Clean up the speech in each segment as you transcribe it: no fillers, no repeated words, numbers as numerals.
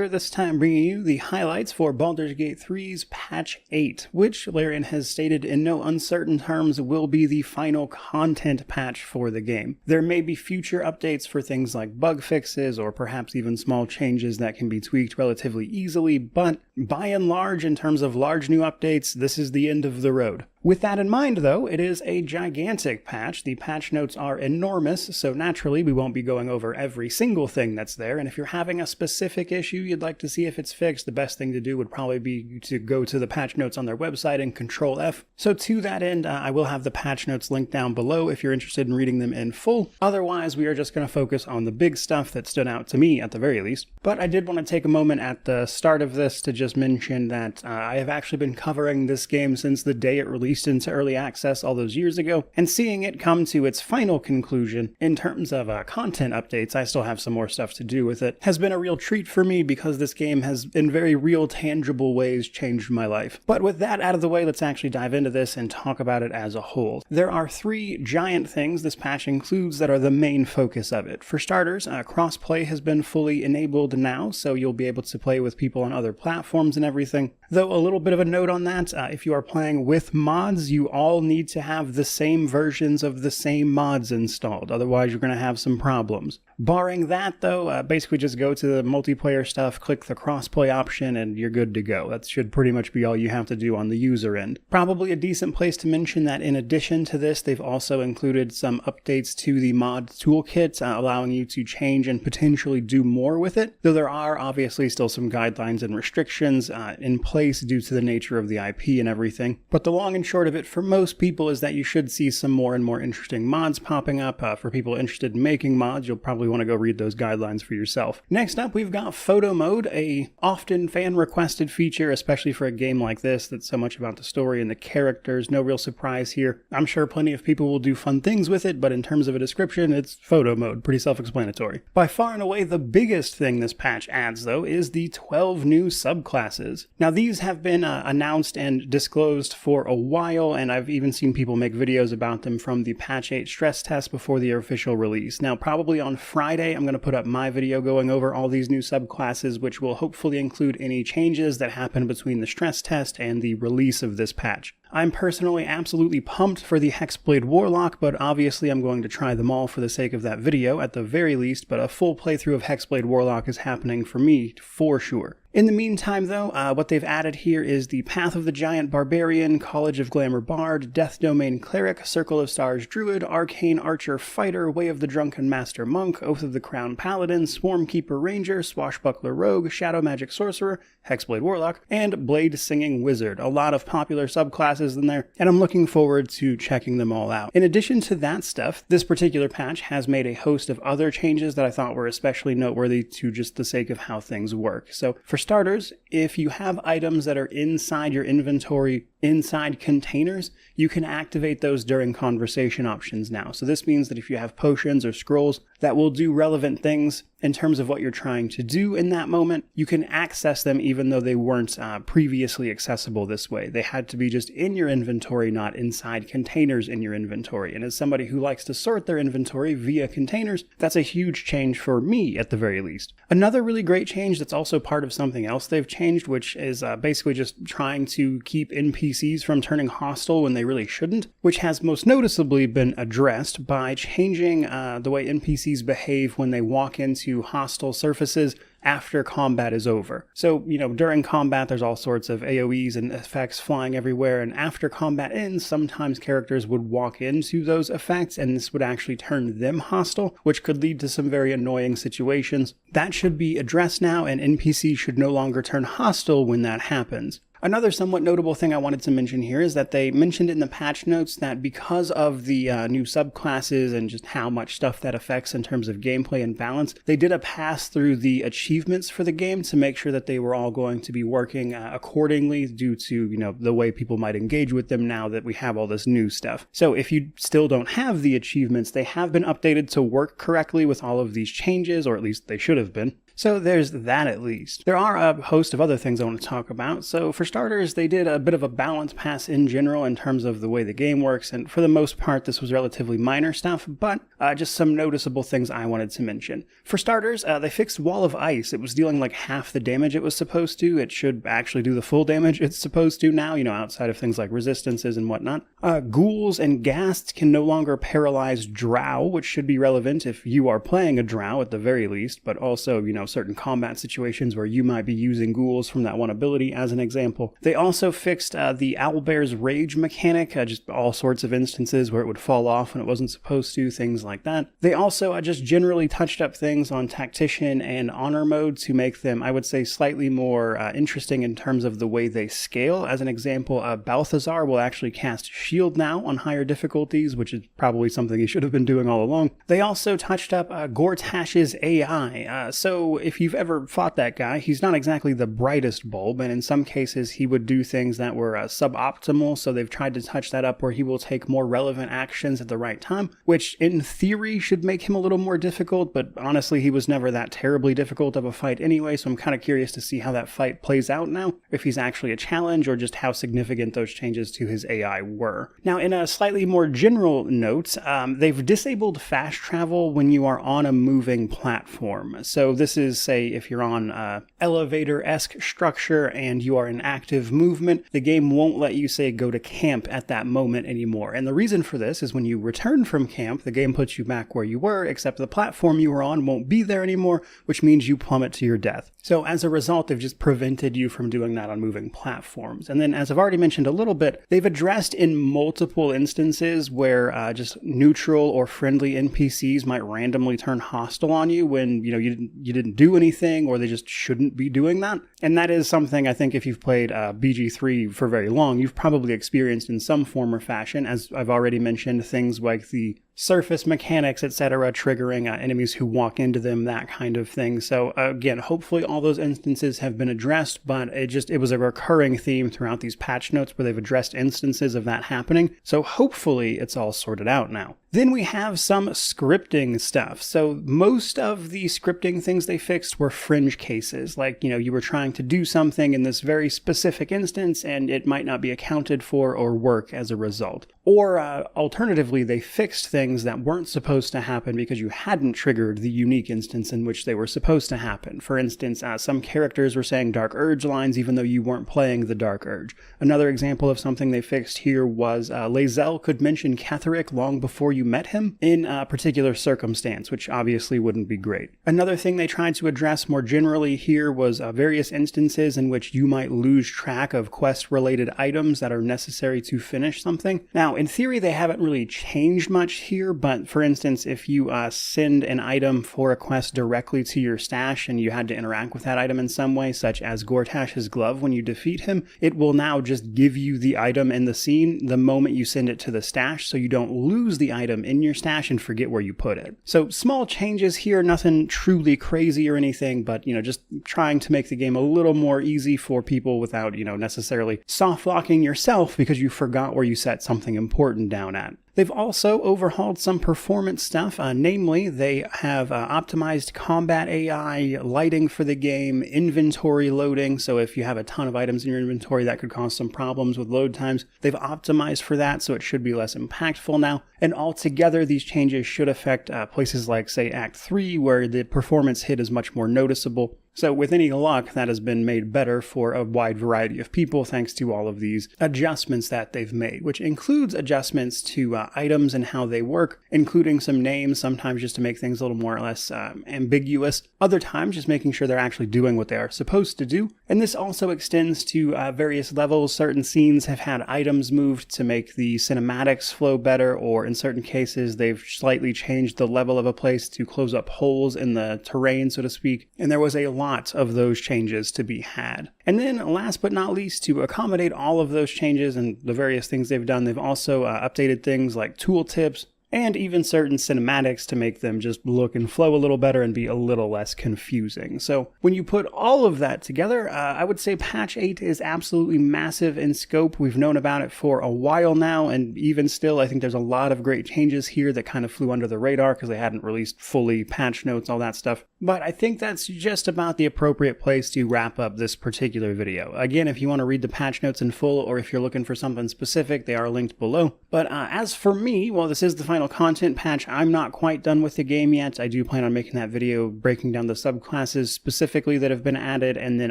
This time bringing you the highlights for Baldur's Gate 3's Patch 8, which Larian has stated in no uncertain terms will be the final content patch for the game. There may be future updates for things like bug fixes or perhaps even small changes that can be tweaked relatively easily, but by and large, in terms of large new updates, this is the end of the road. With that in mind, though, it is a gigantic patch. The patch notes are enormous, so naturally we won't be going over every single thing that's there, and if you're having a specific issue you'd like to see if it's fixed, the best thing to do would probably be to go to the patch notes on their website and Control F. So to that end, I will have the patch notes linked down below if you're interested in reading them in full. Otherwise, we are just going to focus on the big stuff that stood out to me at the very least. But I did want to take a moment at the start of this to just mention that I have actually been covering this game since the day it released into early access all those years ago, and seeing it come to its final conclusion in terms of content updates, I still have some more stuff to do with it, has been a real treat for me because this game has in very real tangible ways changed my life. But with that out of the way, let's actually dive into this and talk about it as a whole. There are three giant things this patch includes that are the main focus of it. For starters, crossplay has been fully enabled now, so you'll be able to play with people on other platforms and everything. Though a little bit of a note on that, if you are playing with mods, you all need to have the same versions of the same mods installed, otherwise you're going to have some problems. Barring that though, basically just go to the multiplayer stuff, click the crossplay option, and you're good to go. That should pretty much be all you have to do on the user end. Probably a decent place to mention that in addition to this, they've also included some updates to the mod toolkit, allowing you to change and potentially do more with it, though there are obviously still some guidelines and restrictions in place due to the nature of the IP and everything. But the long and short of it for most people is that you should see some more and more interesting mods popping up. For people interested in making mods, you'll probably want to go read those guidelines for yourself. Next up, we've got photo mode, a often fan requested feature, especially for a game like this that's so much about the story and the characters. No real surprise here. I'm sure plenty of people will do fun things with it, but in terms of a description, it's photo mode. Pretty self-explanatory. By far and away, the biggest thing this patch adds, though, is the 12 new subclasses. Now, these have been announced and disclosed for a while, and I've even seen people make videos about them from the Patch 8 stress test before the official release. Now, probably on Friday, I'm going to put up my video going over all these new subclasses, which will hopefully include any changes that happen between the stress test and the release of this patch. I'm personally absolutely pumped for the Hexblade Warlock, but obviously I'm going to try them all for the sake of that video at the very least, but a full playthrough of Hexblade Warlock is happening for me for sure. In the meantime, though, what they've added here is the Path of the Giant Barbarian, College of Glamour Bard, Death Domain Cleric, Circle of Stars Druid, Arcane Archer Fighter, Way of the Drunken Master Monk, Oath of the Crown Paladin, Swarmkeeper Ranger, Swashbuckler Rogue, Shadow Magic Sorcerer, Hexblade Warlock, and Blade Singing Wizard. A lot of popular subclasses in there, and I'm looking forward to checking them all out. In addition to that stuff, this particular patch has made a host of other changes that I thought were especially noteworthy to just the sake of how things work. So for starters, if you have items that are inside your inventory, inside containers, you can activate those during conversation options now. So this means that if you have potions or scrolls that will do relevant things in terms of what you're trying to do in that moment, you can access them even though they weren't previously accessible this way. They had to be just in your inventory, not inside containers in your inventory. And as somebody who likes to sort their inventory via containers, that's a huge change for me at the very least. Another really great change that's also part of something else they've changed, which is basically just trying to keep NPCs from turning hostile when they really shouldn't, which has most noticeably been addressed by changing the way NPCs behave when they walk into hostile surfaces after combat is over. So, during combat, there's all sorts of AoEs and effects flying everywhere, and after combat ends, sometimes characters would walk into those effects, and this would actually turn them hostile, which could lead to some very annoying situations. That should be addressed now, and NPCs should no longer turn hostile when that happens. Another somewhat notable thing I wanted to mention here is that they mentioned in the patch notes that because of the new subclasses and just how much stuff that affects in terms of gameplay and balance, they did a pass through the achievements for the game to make sure that they were all going to be working accordingly due to, the way people might engage with them now that we have all this new stuff. So if you still don't have the achievements, they have been updated to work correctly with all of these changes, or at least they should have been. So there's that at least. There are a host of other things I want to talk about. So for starters, they did a bit of a balance pass in general in terms of the way the game works, and for the most part this was relatively minor stuff, but just some noticeable things I wanted to mention. For starters, they fixed Wall of Ice. It was dealing like half the damage it was supposed to. It should actually do the full damage it's supposed to now, outside of things like resistances and whatnot. Ghouls and ghasts can no longer paralyze drow, which should be relevant if you are playing a drow at the very least, but also, certain combat situations where you might be using ghouls from that one ability as an example. They also fixed the Owlbear's Rage mechanic, just all sorts of instances where it would fall off when it wasn't supposed to, things like that. They also just generally touched up things on Tactician and Honor mode to make them, I would say, slightly more interesting in terms of the way they scale. As an example, Balthazar will actually cast Shield now on higher difficulties, which is probably something he should have been doing all along. They also touched up Gortash's AI. So if you've ever fought that guy, he's not exactly the brightest bulb, and in some cases he would do things that were suboptimal, so they've tried to touch that up where he will take more relevant actions at the right time, which in theory should make him a little more difficult, but honestly he was never that terribly difficult of a fight anyway, so I'm kind of curious to see how that fight plays out now, if he's actually a challenge or just how significant those changes to his AI were. Now, in a slightly more general note, they've disabled fast travel when you are on a moving platform. So this is, say, if you're on an elevator-esque structure and you are in active movement, the game won't let you, say, go to camp at that moment anymore. And the reason for this is when you return from camp, the game puts you back where you were, except the platform you were on won't be there anymore, which means you plummet to your death. So as a result, they've just prevented you from doing that on moving platforms. And then, as I've already mentioned a little bit, they've addressed in multiple instances where just neutral or friendly NPCs might randomly turn hostile on you when, you didn't do anything, or they just shouldn't be doing that. And that is something I think if you've played BG3 for very long, you've probably experienced in some form or fashion. As I've already mentioned, things like the surface mechanics, etc., triggering enemies who walk into them, that kind of thing. So again, hopefully all those instances have been addressed, but it was a recurring theme throughout these patch notes where they've addressed instances of that happening. So hopefully it's all sorted out now. Then we have some scripting stuff. So most of the scripting things they fixed were fringe cases, like, you were trying to do something in this very specific instance and it might not be accounted for or work as a result. Or alternatively, they fixed things that weren't supposed to happen because you hadn't triggered the unique instance in which they were supposed to happen. For instance, some characters were saying Dark Urge lines even though you weren't playing the Dark Urge. Another example of something they fixed here was Lae'zel could mention Ketheric long before you met him in a particular circumstance, which obviously wouldn't be great. Another thing they tried to address more generally here was various instances in which you might lose track of quest-related items that are necessary to finish something. Now, in theory, they haven't really changed much here, but for instance, if you send an item for a quest directly to your stash and you had to interact with that item in some way, such as Gortash's glove when you defeat him, it will now just give you the item in the scene the moment you send it to the stash, so you don't lose the item in your stash and forget where you put it. So small changes here, nothing truly crazy or anything, but just trying to make the game a little more easy for people without necessarily soft locking yourself because you forgot where you set something important down at. They've also overhauled some performance stuff, namely they have optimized combat AI, lighting for the game, inventory loading, so if you have a ton of items in your inventory that could cause some problems with load times, they've optimized for that so it should be less impactful now, and altogether these changes should affect places like, say, Act 3, where the performance hit is much more noticeable. So with any luck, that has been made better for a wide variety of people thanks to all of these adjustments that they've made, which includes adjustments to items and how they work, including some names, sometimes just to make things a little more or less ambiguous, other times just making sure they're actually doing what they are supposed to do. And this also extends to various levels. Certain scenes have had items moved to make the cinematics flow better, or in certain cases they've slightly changed the level of a place to close up holes in the terrain, so to speak. And there was a lot of those changes to be had. And then last but not least, to accommodate all of those changes and the various things they've done, they've also updated things like tooltips, and even certain cinematics to make them just look and flow a little better and be a little less confusing. So when you put all of that together, I would say patch 8 is absolutely massive in scope. We've known about it for a while now, and even still, I think there's a lot of great changes here that kind of flew under the radar because they hadn't released fully patch notes, all that stuff. But I think that's just about the appropriate place to wrap up this particular video. Again, if you want to read the patch notes in full, or if you're looking for something specific, they are linked below. But as for me, well, this is the final content patch. I'm not quite done with the game yet. I do plan on making that video breaking down the subclasses specifically that have been added, and then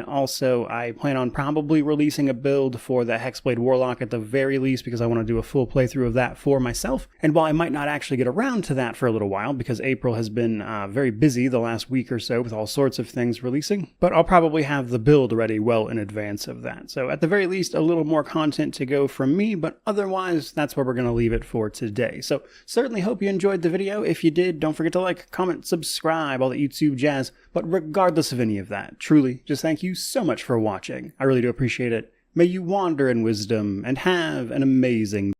also I plan on probably releasing a build for the Hexblade Warlock at the very least, because I want to do a full playthrough of that for myself. And while I might not actually get around to that for a little while, because April has been very busy the last week or so with all sorts of things releasing, but I'll probably have the build ready well in advance of that. So at the very least, a little more content to go from me, but otherwise, that's where we're going to leave it for today. So certainly hope you enjoyed the video. If you did, don't forget to like, comment, subscribe, all that YouTube jazz. But regardless of any of that, truly, just thank you so much for watching. I really do appreciate it. May you wander in wisdom and have an amazing